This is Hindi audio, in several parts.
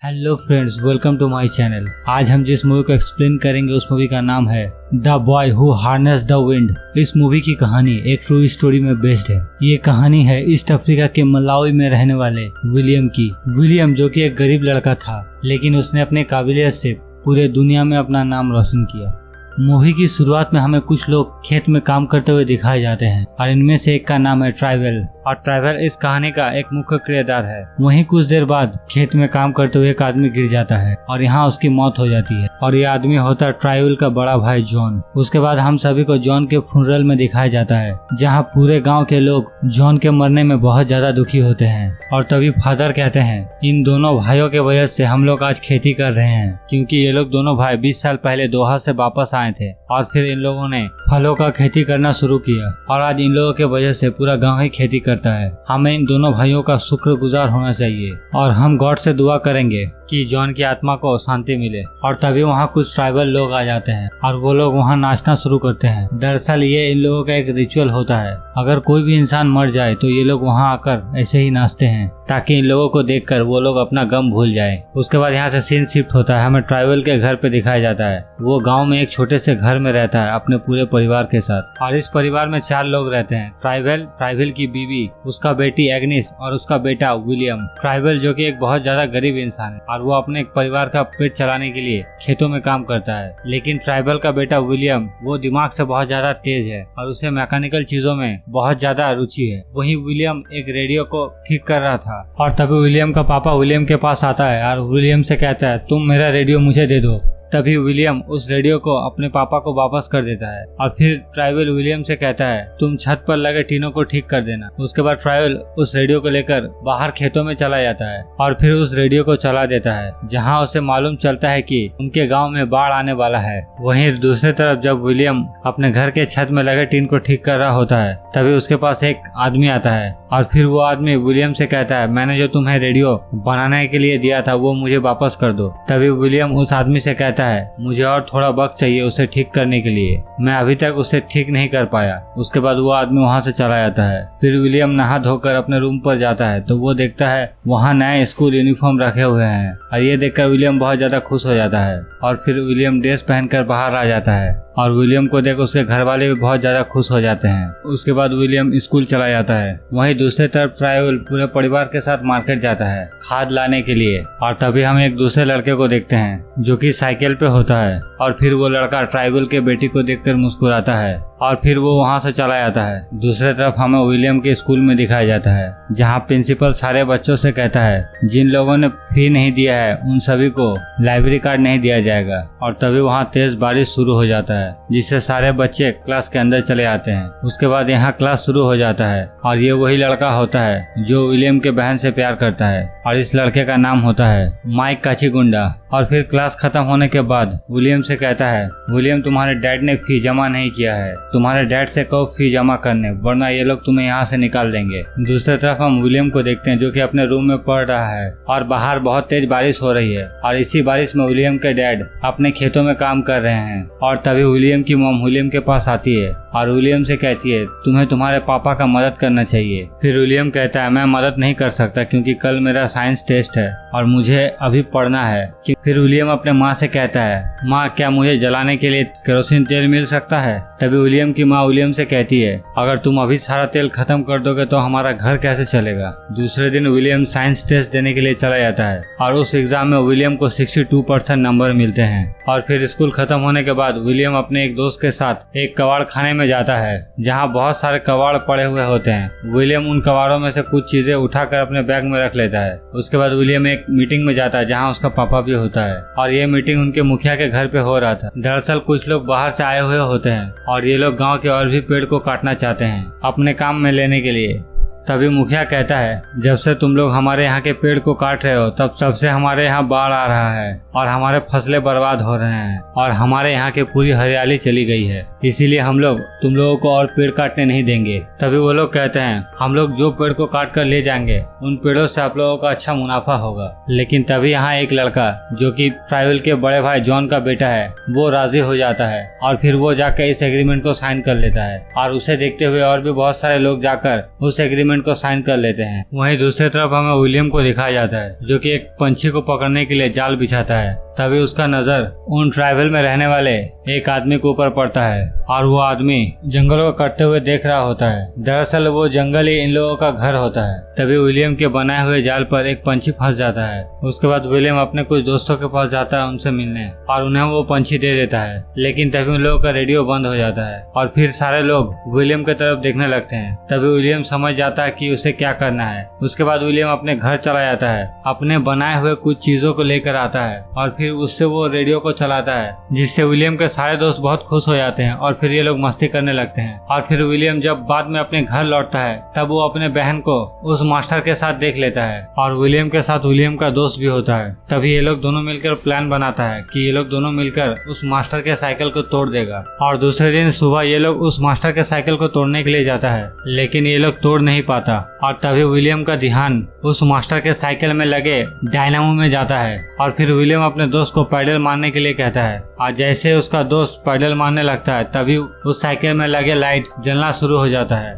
Hello friends, welcome to my channel. आज हम जिस मूवी को एक्सप्लेन करेंगे उस मूवी का नाम है the boy who harnessed the wind. इस मूवी की कहानी एक ट्रू स्टोरी में बेस्ड है। ये कहानी है ईस्ट अफ्रीका के मलावी में रहने वाले विलियम की। विलियम जो कि एक गरीब लड़का था, लेकिन उसने अपने काबिलियत से पूरे दुनिया में अपना नाम रोशन किया। मूवी की शुरुआत में हमें कुछ लोग खेत में काम करते हुए दिखाए जाते हैं और इनमें से एक का नाम है ट्राइवल, और ट्राइवल इस कहानी का एक मुख्य किरदार है। वहीं कुछ देर बाद खेत में काम करते हुए एक आदमी गिर जाता है और यहाँ उसकी मौत हो जाती है, और ये आदमी होता है ट्राइवल का बड़ा भाई जॉन। उसके बाद हम सभी को जॉन के फ्यूनरल में दिखाया जाता है, जहाँ पूरे गाँव के लोग जॉन के मरने में बहुत ज्यादा दुखी होते हैं। और तभी फादर कहते हैं, इन दोनों भाइयों के वजह से हम लोग आज खेती कर रहे हैं, क्योंकि ये लोग दोनों भाई 20 साल पहले दोहा से वापस आए थे और फिर इन लोगों ने फलों का खेती करना शुरू किया, और आज इन लोगों के वजह से पूरा गांव ही खेती करता है। हमें इन दोनों भाइयों का शुक्रगुजार होना चाहिए और हम गॉड से दुआ करेंगे कि जॉन की आत्मा को शांति मिले। और तभी वहाँ कुछ ट्राइबल लोग आ जाते हैं और वो लोग वहाँ नाचना शुरू करते हैं। दरअसल ये इन लोगों का एक रिचुअल होता है, अगर कोई भी इंसान मर जाए तो ये लोग वहाँ आकर ऐसे ही नाचते हैं ताकि इन लोगों को देखकर वो लोग अपना गम भूल जाए। उसके बाद यहाँ से सीन शिफ्ट होता है, हमें ट्राइबल के घर पे दिखाया जाता है। वो गाँव में एक छोटे से घर में रहता है अपने पूरे परिवार के साथ, और इस परिवार में 4 लोग रहते हैं। ट्राइबल की बीवी, उसका बेटी एग्निस और उसका बेटा विलियम। ट्राइबल जो कि एक बहुत ज्यादा गरीब इंसान है और वो अपने परिवार का पेट चलाने के लिए खेतों में काम करता है। लेकिन ट्राइबल का बेटा विलियम वो दिमाग से बहुत ज्यादा तेज है और उसे मैकेनिकल चीजों में बहुत ज्यादा रुचि है। वहीं विलियम एक रेडियो को ठीक कर रहा था, और तभी विलियम का पापा विलियम के पास आता है और विलियम से कहता है, तुम मेरा रेडियो मुझे दे दो। तभी विलियम उस रेडियो को अपने पापा को वापस कर देता है, और फिर ट्राइवल विलियम से कहता है, तुम छत पर लगे टीनों को ठीक कर देना। उसके बाद ट्राइवल उस रेडियो को लेकर बाहर खेतों में चला जाता है और फिर उस रेडियो को चला देता है, जहां उसे मालूम चलता है कि उनके गांव में बाढ़ आने वाला है। वहीं दूसरी तरफ जब विलियम अपने घर के छत में लगे टीन को ठीक कर रहा होता है, तभी उसके पास एक आदमी आता है और फिर वो आदमी विलियम से कहता है, मैंने जो तुम्हें रेडियो बनाने के लिए दिया था वो मुझे वापस कर दो। तभी विलियम उस आदमी से कहता है, मुझे और थोड़ा वक्त चाहिए उसे ठीक करने के लिए, मैं अभी तक उसे ठीक नहीं कर पाया। उसके बाद वो आदमी वहाँ से चला जाता है। फिर विलियम नहा धोकर अपने रूम पर जाता है तो वो देखता है वहाँ नए स्कूल यूनिफॉर्म रखे हुए हैं, और ये देखकर विलियम बहुत ज्यादा खुश हो जाता है। और फिर विलियम ड्रेस पहनकर बाहर आ जाता है और विलियम को देख उसके घर वाले भी बहुत ज्यादा खुश हो जाते हैं। उसके बाद विलियम स्कूल चला जाता है। वहीं दूसरी तरफ ट्राइवल पूरे परिवार के साथ मार्केट जाता है खाद लाने के लिए, और तभी हम एक दूसरे लड़के को देखते हैं जो कि साइकिल पे होता है, और फिर वो लड़का ट्राइवल के बेटी को देखकर मुस्कुराता है और फिर वो वहाँ से चला जाता है। दूसरी तरफ हमें विलियम के स्कूल में दिखाया जाता है, जहाँ प्रिंसिपल सारे बच्चों से कहता है, जिन लोगों ने फी नहीं दिया है उन सभी को लाइब्रेरी कार्ड नहीं दिया जाएगा। और तभी वहाँ तेज बारिश शुरू हो जाता है, जिससे सारे बच्चे क्लास के अंदर चले आते हैं। उसके बाद यहाँ क्लास शुरू हो जाता है, और ये वही लड़का होता है जो विलियम के बहन से प्यार करता है, और इस लड़के का नाम होता है माइक काचीगुंडा। और फिर क्लास खत्म होने के बाद विलियम से कहता है, विलियम तुम्हारे डैड ने फी जमा नहीं किया है, तुम्हारे डैड से कहो फी जमा करने, वरना ये लोग तुम्हें यहाँ से निकाल देंगे। दूसरी तरफ हम विलियम को देखते हैं जो कि अपने रूम में पढ़ रहा है और बाहर बहुत तेज बारिश हो रही है, और इसी बारिश में विलियम के डैड अपने खेतों में काम कर रहे हैं। और तभी विलियम की मॉम विलियम के पास आती है और विलियम से कहती है, तुम्हें तुम्हारे पापा का मदद करना चाहिए। फिर विलियम कहता है, मैं मदद नहीं कर सकता क्योंकि कल मेरा साइंस टेस्ट है और मुझे अभी पढ़ना है। फिर विलियम अपने माँ से कहता है, माँ क्या मुझे जलाने के लिए केरोसिन तेल मिल सकता है? तभी विलियम की माँ विलियम से कहती है, अगर तुम अभी सारा तेल खत्म कर दोगे तो हमारा घर कैसे चलेगा। दूसरे दिन विलियम साइंस टेस्ट देने के लिए चला जाता है और उस एग्जाम में विलियम को 62% नंबर मिलते हैं। और फिर स्कूल खत्म होने के बाद विलियम अपने एक दोस्त के साथ एक कबाड़ खाने में जाता है, जहाँ बहुत सारे कबाड़ पड़े हुए होते हैं। विलियम उन कबाड़ों में से कुछ चीजें उठाकर अपने बैग में रख लेता है। उसके बाद विलियम एक मीटिंग में जाता है जहाँ उसका पापा भी होता है, और ये मीटिंग उनके मुखिया के घर पे हो रहा था। दरअसल कुछ लोग बाहर से आए हुए होते हैं और ये लोग गांव के और भी पेड़ को काटना चाहते हैं अपने काम में लेने के लिए। तभी मुखिया कहता है, जब से तुम लोग हमारे यहाँ के पेड़ को काट रहे हो तब से हमारे यहाँ बाढ़ आ रहा है और हमारे फसलें बर्बाद हो रहे हैं और हमारे यहाँ की पूरी हरियाली चली गई है, इसीलिए हम लोग तुम लोगों को और पेड़ काटने नहीं देंगे। तभी वो लोग कहते हैं, हम लोग जो पेड़ को काट कर ले जाएंगे उन पेड़ों से आप लोगों का अच्छा मुनाफा होगा। लेकिन तभी यहाँ एक लड़का जो कि ट्राइवल के बड़े भाई जॉन का बेटा है वो राजी हो जाता है और फिर वो जाकर इस एग्रीमेंट को साइन कर लेता है, और उसे देखते हुए और भी बहुत सारे लोग जाकर उस एग्रीमेंट एग्रीमेंट को साइन कर लेते हैं। वहीं दूसरी तरफ हमें विलियम को दिखाया जाता है जो कि एक पंछी को पकड़ने के लिए जाल बिछाता है। तभी उसका नजर उन ट्राइबल में रहने वाले एक आदमी के ऊपर पड़ता है और वो आदमी जंगलों को कटते हुए देख रहा होता है। दरअसल वो जंगल ही इन लोगों का घर होता है। तभी विलियम के बनाए हुए जाल पर एक पंछी फंस जाता है। उसके बाद विलियम अपने कुछ दोस्तों के पास जाता है उनसे मिलने और उन्हें वो पंछी दे देता है, लेकिन तभी उन लोगों का रेडियो बंद हो जाता है और फिर सारे लोग विलियम की तरफ देखने लगते हैं। तभी विलियम समझ जाता है कि उसे क्या करना है। उसके बाद विलियम अपने घर चला जाता है, अपने बनाए हुए कुछ चीजों को लेकर आता है और फिर उससे वो रेडियो को चलाता है, जिससे विलियम के सारे दोस्त बहुत खुश हो जाते हैं और फिर ये लोग मस्ती करने लगते हैं। और फिर विलियम जब बाद में अपने घर लौटता है तब वो अपने बहन को उस मास्टर के साथ देख लेता है और विलियम के साथ विलियम का दोस्त भी होता है। तभी ये लोग दोनों मिलकर प्लान बनाता है कि ये लोग दोनों मिलकर उस मास्टर के साइकिल को तोड़ देगा। और दूसरे दिन सुबह ये लोग उस मास्टर के साइकिल को तोड़ने के लिए जाता है, लेकिन ये लोग तोड़ नहीं पाता। और तभी विलियम का ध्यान उस मास्टर के साइकिल में लगे डायनामो में जाता है और फिर विलियम अपने दोस्त को पैडल मारने के लिए कहता है और जैसे उसका दोस्त पैडल मारने लगता है तभी उस साइकिल में लगे लाइट जलना शुरू हो जाता है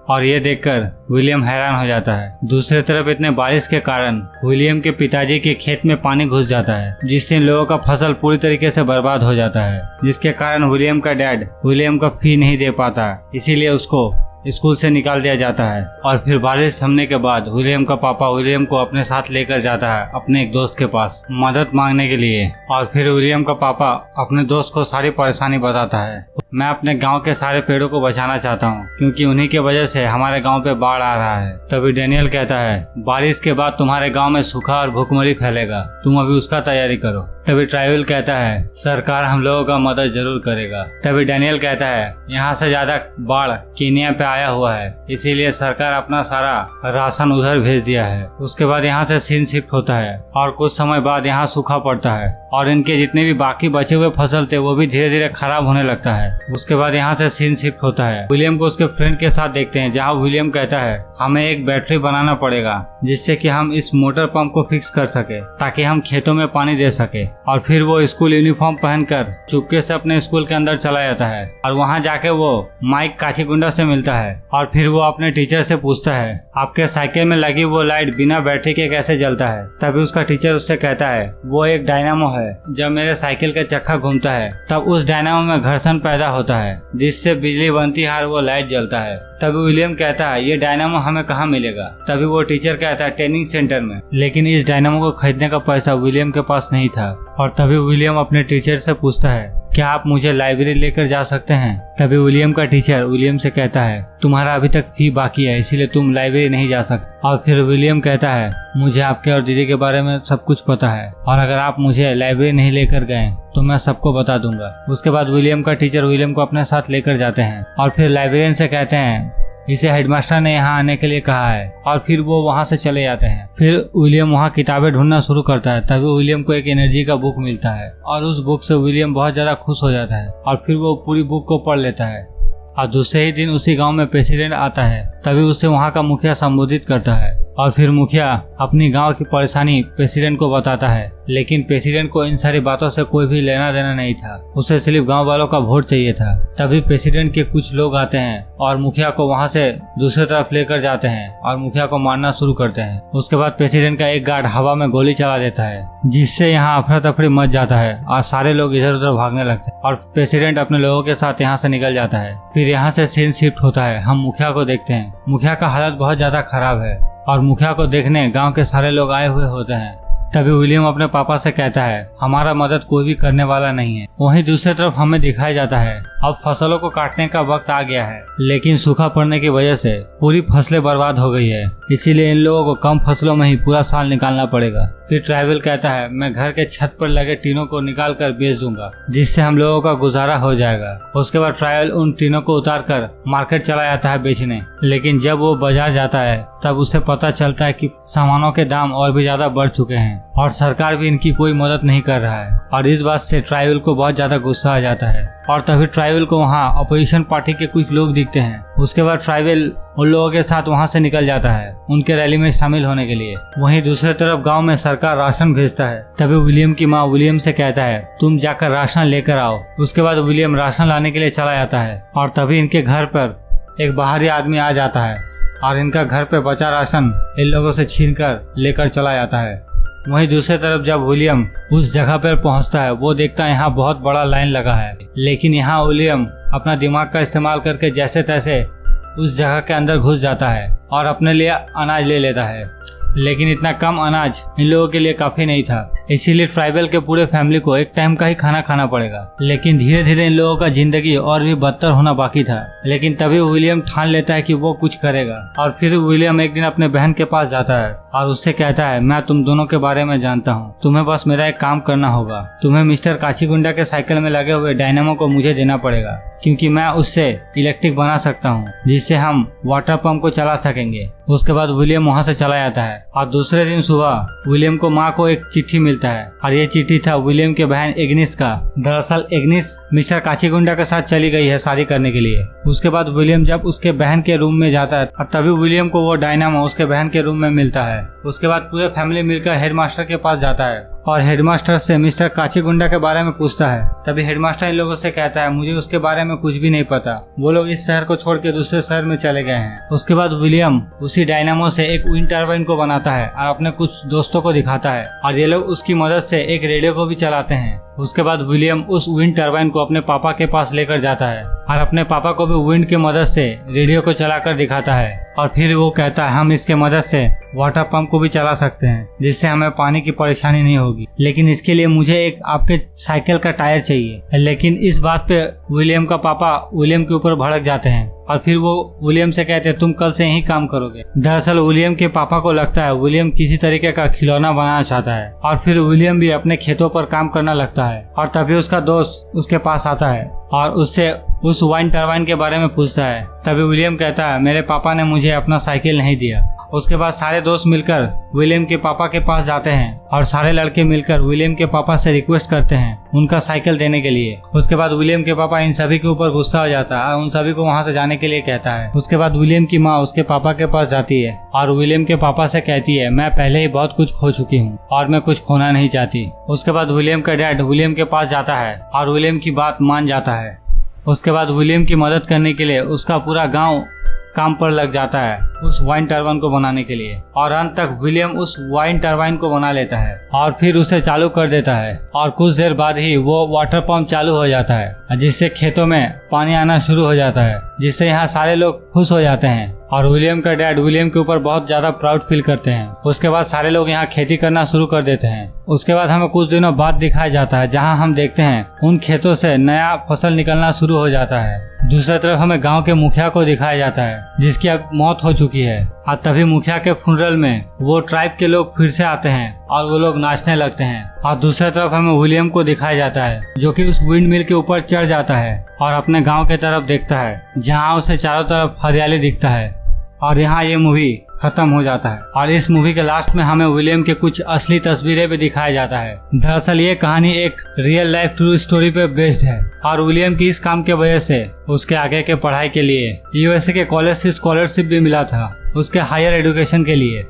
और ये देखकर विलियम हैरान हो जाता है। दूसरी तरफ इतने बारिश के कारण विलियम के पिताजी के खेत में पानी घुस जाता है, जिससे इन लोगों का फसल पूरी तरीके से बर्बाद हो जाता है, जिसके कारण विलियम का डैड विलियम का फी नहीं दे पाता, इसीलिए उसको स्कूल से निकाल दिया जाता है। और फिर बारिश थमने के बाद विलियम का पापा विलियम को अपने साथ लेकर जाता है अपने एक दोस्त के पास मदद मांगने के लिए। और फिर विलियम का पापा अपने दोस्त को सारी परेशानी बताता है। मैं अपने गांव के सारे पेड़ों को बचाना चाहता हूं, क्योंकि उन्हीं की वजह से हमारे गांव पे बाढ़ आ रहा है। तभी डैनियल कहता है बारिश के बाद तुम्हारे गांव में सूखा और भूखमरी फैलेगा, तुम अभी उसका तैयारी करो। तभी ट्राइवल कहता है सरकार हम लोगों का मदद जरूर करेगा। तभी डैनियल कहता है यहाँ से ज्यादा बाढ़ केन्या पे आया हुआ है, इसीलिए सरकार अपना सारा राशन उधर भेज दिया है। उसके बाद यहाँ से सीन शिफ्ट होता है और कुछ समय बाद यहाँ सूखा पड़ता है और इनके जितने भी बाकी बचे हुए फसल थे वो भी धीरे धीरे खराब होने लगता है। उसके बाद यहाँ से सीन शिफ्ट होता है। विलियम को उसके फ्रेंड के साथ देखते हैं, जहाँ विलियम कहता है हमें एक बैटरी बनाना पड़ेगा जिससे कि हम इस मोटर पंप को फिक्स कर सके ताकि हम खेतों में पानी दे सके। और फिर वो स्कूल यूनिफॉर्म पहनकर चुपके से अपने स्कूल के अंदर चला जाता है और वहाँ जाके वो माइक काचीगुंडा से मिलता है और फिर वो अपने टीचर से पूछता है आपके साइकिल में लगी वो लाइट बिना बैटरी के कैसे जलता है। तभी उसका टीचर उससे कहता है वो एक डायनामो है, जब मेरे साइकिल का चक्का घूमता है तब उस डायनामो में घर्षण पैदा होता है जिससे बिजली बनती है और वो लाइट जलता है। तभी विलियम कहता है ये डायनामो हमें कहाँ मिलेगा। तभी वो टीचर कहता है ट्रेनिंग सेंटर में, लेकिन इस डायनामो को खरीदने का पैसा विलियम के पास नहीं था। और तभी विलियम अपने टीचर से पूछता है क्या आप मुझे लाइब्रेरी लेकर जा सकते हैं। तभी विलियम का टीचर विलियम से कहता है तुम्हारा अभी तक फी बाकी है, इसीलिए तुम लाइब्रेरी नहीं जा सकते। और फिर विलियम कहता है मुझे आपके और दीदी के बारे में सब कुछ पता है और अगर आप मुझे लाइब्रेरी नहीं लेकर गए तो मैं सबको बता दूंगा। उसके बाद विलियम का टीचर विलियम को अपने साथ लेकर जाते हैं और फिर लाइब्रेरियन से कहते हैं इसे हेडमास्टर ने यहाँ आने के लिए कहा है और फिर वो वहाँ से चले जाते हैं। फिर विलियम वहाँ किताबें ढूंढना शुरू करता है। तभी विलियम को एक एनर्जी का बुक मिलता है और उस बुक से विलियम बहुत ज्यादा खुश हो जाता है और फिर वो पूरी बुक को पढ़ लेता है। और दूसरे ही दिन उसी गांव में प्रेसिडेंट आता है। तभी उसे वहाँ का मुखिया संबोधित करता है और फिर मुखिया अपनी गांव की परेशानी प्रेसिडेंट को बताता है, लेकिन प्रेसिडेंट को इन सारी बातों से कोई भी लेना देना नहीं था, उसे सिर्फ गांव वालों का वोट चाहिए था। तभी प्रेसिडेंट के कुछ लोग आते हैं और मुखिया को वहां से दूसरी तरफ लेकर जाते हैं और मुखिया को मारना शुरू करते हैं। उसके बाद प्रेसिडेंट का एक गार्ड हवा में गोली चला देता है, जिससे यहाँ अफरा तफरी मच जाता है और सारे लोग इधर उधर भागने लगते हैं और प्रेसिडेंट अपने लोगों के साथ यहाँ से निकल जाता है। फिर यहाँ से सीन शिफ्ट होता है। हम मुखिया को देखते हैं। मुखिया का हालत बहुत ज्यादा खराब है और मुखिया को देखने गांव के सारे लोग आए हुए होते हैं। तभी विलियम अपने पापा से कहता है हमारा मदद कोई भी करने वाला नहीं है। वहीं दूसरी तरफ हमें दिखाया जाता है अब फसलों को काटने का वक्त आ गया है, लेकिन सूखा पड़ने की वजह से पूरी फसलें बर्बाद हो गई है, इसीलिए इन लोगों को कम फसलों में ही पूरा साल निकालना पड़ेगा। फिर ट्राइवल कहता है मैं घर के छत पर लगे टीनों को निकाल कर बेच दूंगा, जिससे हम लोगों का गुजारा हो जाएगा। उसके बाद ट्राइवल उन टीनों को उतार कर मार्केट चला जाता है बेचने, लेकिन जब वो बाजार जाता है तब उसे पता चलता है कि सामानों के दाम और भी ज्यादा बढ़ चुके हैं और सरकार भी इनकी कोई मदद नहीं कर रहा है। और इस बात से ट्राइवल को बहुत ज्यादा गुस्सा आ जाता है और तभी ट्राइवल को वहाँ अपोजिशन पार्टी के कुछ लोग दिखते हैं। उसके बाद ट्राइवल उन लोगों के साथ वहाँ से निकल जाता है उनके रैली में शामिल होने के लिए। वहीं दूसरी तरफ गांव में सरकार राशन भेजता है। तभी विलियम की माँ विलियम से कहता है तुम जाकर राशन लेकर आओ। उसके बाद विलियम राशन लाने के लिए चला जाता है और तभी इनके घर पर एक बाहरी आदमी आ जाता है और इनका घर पे बचा राशन इन लोगों से छीन कर लेकर चला जाता है। वहीं दूसरी तरफ जब विलियम उस जगह पर पहुंचता है वो देखता है यहाँ बहुत बड़ा लाइन लगा है, लेकिन यहाँ विलियम अपना दिमाग का इस्तेमाल करके जैसे तैसे उस जगह के अंदर घुस जाता है और अपने लिए अनाज ले लेता है। लेकिन इतना कम अनाज इन लोगों के लिए काफी नहीं था, इसीलिए ट्राइबल के पूरे फैमिली को एक टाइम का ही खाना खाना पड़ेगा। लेकिन धीरे धीरे इन लोगों का जिंदगी और भी बदतर होना बाकी था। लेकिन तभी विलियम ठान लेता है कि वो कुछ करेगा और फिर विलियम एक दिन अपने बहन के पास जाता है और उससे कहता है, मैं तुम दोनों के बारे में जानता हूँ, तुम्हें बस मेरा एक काम करना होगा। तुम्हें मिस्टर काचीगुंडा के साइकिल में लगे हुए डायनामो को मुझे देना पड़ेगा, क्योंकि मैं उससे इलेक्ट्रिक बना सकता हूँ जिससे हम वाटर पंप को चला सकेंगे। उसके बाद विलियम वहाँ से चला जाता है और दूसरे दिन सुबह विलियम को माँ को एक चिट्ठी मिलता है और ये चिट्ठी था विलियम के बहन एग्निस का। दरअसल एग्निस मिस्टर काचीगुंडा के साथ चली गई है शादी करने के लिए। उसके बाद विलियम जब उसके बहन के रूम में जाता है और तभी विलियम को वो डायनामो उसके बहन के रूम में मिलता है। उसके बाद पूरे फैमिली मिलकर हेडमास्टर के पास जाता है और हेडमास्टर से मिस्टर काचीगुंडा के बारे में पूछता है। तभी हेडमास्टर इन लोगों से कहता है, मुझे उसके बारे में कुछ भी नहीं पता, वो लोग इस शहर को छोड़ के दूसरे शहर में चले गए हैं। उसके बाद विलियम उसी डायनामो से एक विंड टर्बाइन को बनाता है और अपने कुछ दोस्तों को दिखाता है और ये लोग उसकी मदद से एक रेडियो को भी चलाते हैं। उसके बाद विलियम उस विंड टर्बाइन को अपने पापा के पास लेकर जाता है और अपने पापा को भी विंड की मदद से रेडियो को चलाकर दिखाता है और फिर वो कहता है, हम इसके मदद से वाटर पंप को भी चला सकते हैं जिससे हमें पानी की परेशानी नहीं होगी, लेकिन इसके लिए मुझे एक आपके साइकिल का टायर चाहिए। लेकिन इस बात पे विलियम का पापा विलियम के ऊपर भड़क जाते हैं और फिर वो विलियम से कहते हैं, तुम कल से यही काम करोगे। दरअसल विलियम के पापा को लगता है विलियम किसी तरीके का खिलौना बनाना चाहता है और फिर विलियम भी अपने खेतों पर काम करना लगता है और तभी उसका दोस्त उसके पास आता है और उससे उस वाइन टरबाइन के बारे में पूछता है। तभी विलियम कहता है, मेरे पापा ने मुझे अपना साइकिल नहीं दिया। उसके बाद सारे दोस्त मिलकर विलियम के पापा के पास जाते हैं और सारे लड़के मिलकर विलियम के पापा से रिक्वेस्ट करते हैं उनका साइकिल देने के लिए। उसके बाद विलियम के पापा इन सभी के ऊपर गुस्सा हो जाता है और उन सभी को वहां से जाने के लिए कहता है। उसके बाद विलियम की माँ उसके पापा के पास जाती है और विलियम के पापा से कहती है, मैं पहले ही बहुत कुछ खो चुकी हूँ और मैं कुछ खोना नहीं चाहती। उसके बाद विलियम का डैड विलियम के पास जाता है और विलियम की बात मान जाता है। उसके बाद विलियम की मदद करने के लिए उसका पूरा गांव काम पर लग जाता है उस वाइन टरबाइन को बनाने के लिए और अंत तक विलियम उस वाइन टरबाइन को बना लेता है और फिर उसे चालू कर देता है और कुछ देर बाद ही वो वाटर पंप चालू हो जाता है जिससे खेतों में पानी आना शुरू हो जाता है, जिससे यहाँ सारे लोग खुश हो जाते हैं और विलियम का डैड विलियम के ऊपर बहुत ज्यादा प्राउड फील करते हैं। उसके बाद सारे लोग यहाँ खेती करना शुरू कर देते हैं। उसके बाद हमें कुछ दिनों बाद दिखाया जाता है जहाँ हम देखते हैं उन खेतों से नया फसल निकलना शुरू हो जाता है। दूसरी तरफ हमें गांव के मुखिया को दिखाया जाता है जिसकी अब मौत हो चुकी है और तभी मुखिया के फ्यूनरल में वो ट्राइब के लोग फिर से आते हैं और वो लोग नाचने लगते हैं। और दूसरी तरफ हमें विलियम को दिखाया जाता है जो कि उस विंड मिल के ऊपर चढ़ जाता है और अपने गांव के तरफ देखता है जहां उसे चारों तरफ हरियाली दिखता है। और यहाँ ये मूवी खत्म हो जाता है और इस मूवी के लास्ट में हमें विलियम के कुछ असली तस्वीरें भी दिखाया जाता है। दरअसल ये कहानी एक रियल लाइफ ट्रू स्टोरी पे बेस्ड है और विलियम की इस काम के वजह से उसके आगे के पढ़ाई के लिए यूएसए के कॉलेज से स्कॉलरशिप भी मिला था उसके हायर एजुकेशन के लिए।